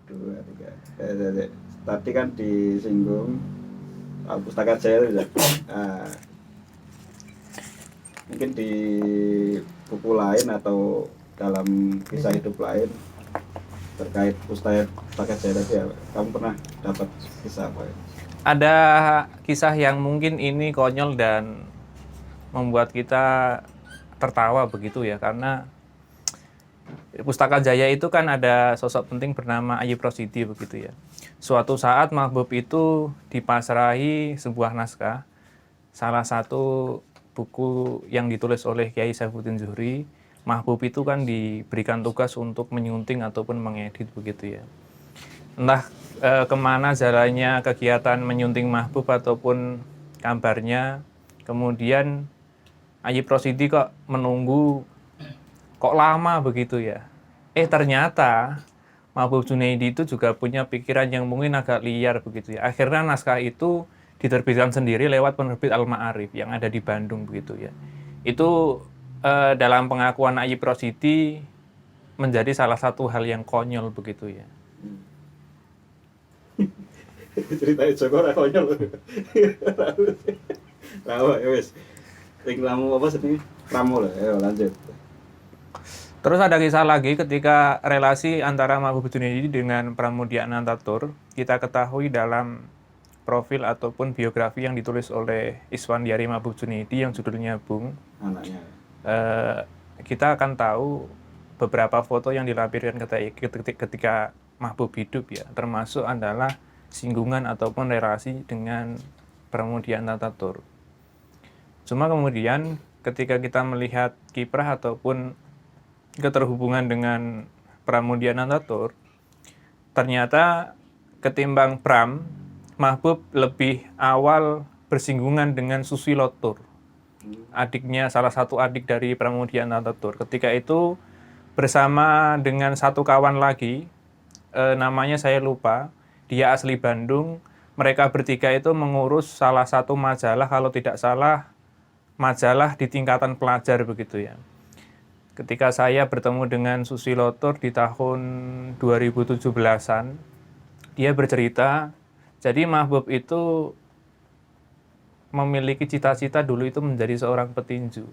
dua tiga. Tadi kan disinggung pustaka Jaya itu ya. Nah, mungkin di buku lain atau dalam kisah hidup lain terkait pustaka Jaya tadi ya, kamu pernah dapat kisah apa ya? Ada kisah yang mungkin ini konyol dan membuat kita tertawa begitu ya, karena Pustaka Jaya itu kan ada sosok penting bernama Ayub Rosidi begitu ya. Suatu saat Mahbub itu dipasrahi sebuah naskah, salah satu buku yang ditulis oleh Kiai Saifuddin Zuhri. Mahbub itu kan diberikan tugas untuk menyunting ataupun mengedit begitu ya. Entah kemana jalannya kegiatan menyunting Mahbub ataupun kabarnya, kemudian Ayub Rosidi kok menunggu kok lama begitu ya. Ternyata Mahbub Junaidi itu juga punya pikiran yang mungkin agak liar begitu ya. Akhirnya naskah itu diterbitkan sendiri lewat penerbit Al-Ma'arif yang ada di Bandung begitu ya. Itu dalam pengakuan Ayub Rosidi menjadi salah satu hal yang konyol begitu ya. Ceritain Joko ora konyol. Rawa ya wis. Sing ramu apa sih? Ramu lah, ayo lanjut. Terus ada kisah lagi ketika relasi antara Mahbub Junaidi dengan Pramudia Anantatur, kita ketahui dalam profil ataupun biografi yang ditulis oleh Iswandiari Mahbub Junaidi yang judulnya Bung, Anaknya. kita akan tahu beberapa foto yang dilampirkan ketika Mahbub hidup ya, termasuk adalah singgungan ataupun relasi dengan Pramudia Anantatur. Cuma kemudian ketika kita melihat kiprah ataupun keterhubungan dengan Pramudia Anantatur, ternyata ketimbang Pram, Mahbub lebih awal bersinggungan dengan Susilotur, adiknya, salah satu adik dari Pramudia Anantatur. Ketika itu bersama dengan satu kawan lagi, namanya saya lupa, dia asli Bandung. Mereka bertiga itu mengurus salah satu majalah, kalau tidak salah majalah di tingkatan pelajar begitu ya. Ketika saya bertemu dengan Susilotur di tahun 2017-an, dia bercerita, jadi Mahbub itu memiliki cita-cita dulu itu menjadi seorang petinju.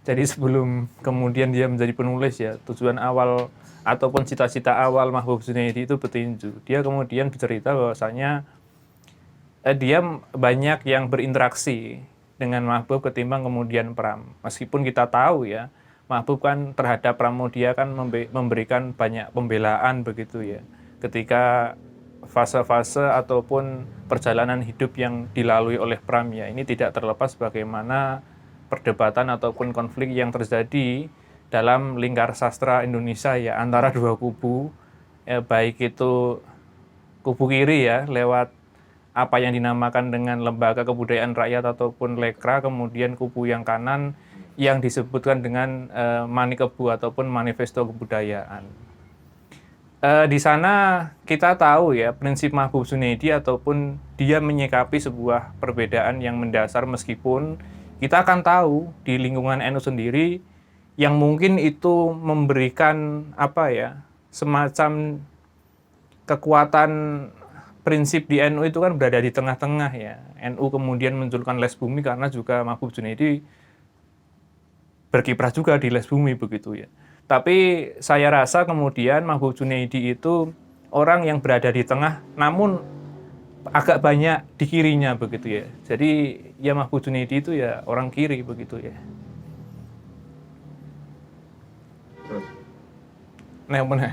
Jadi sebelum kemudian dia menjadi penulis ya, tujuan awal ataupun cita-cita awal Mahbub Junaidi itu petinju. Dia kemudian bercerita bahwasanya dia banyak yang berinteraksi dengan Mahbub ketimbang kemudian Pram. Meskipun kita tahu ya, Mahbub kan terhadap Pramudia kan memberikan banyak pembelaan begitu ya. Ketika fase-fase ataupun perjalanan hidup yang dilalui oleh Pram ya, ini tidak terlepas bagaimana perdebatan ataupun konflik yang terjadi dalam lingkar sastra Indonesia ya, antara dua kubu, baik itu kubu kiri ya lewat apa yang dinamakan dengan Lembaga Kebudayaan Rakyat ataupun Lekra, kemudian kubu yang kanan yang disebutkan dengan Manikebu ataupun Manifesto Kebudayaan. Di sana kita tahu ya prinsip Mahbub Junaidi ataupun dia menyikapi sebuah perbedaan yang mendasar, meskipun kita akan tahu di lingkungan NU sendiri yang mungkin itu memberikan apa ya, semacam kekuatan prinsip di NU itu kan berada di tengah-tengah ya. NU kemudian menjulukan Les Bumi karena juga Mahbub Junaidi berkiprah juga di Les Bumi begitu ya. Tapi saya rasa kemudian Mahbub Junaidi itu orang yang berada di tengah namun agak banyak di kirinya begitu ya. Jadi ya Mahbub Junaidi itu ya orang kiri begitu ya. Terus Nah, benar.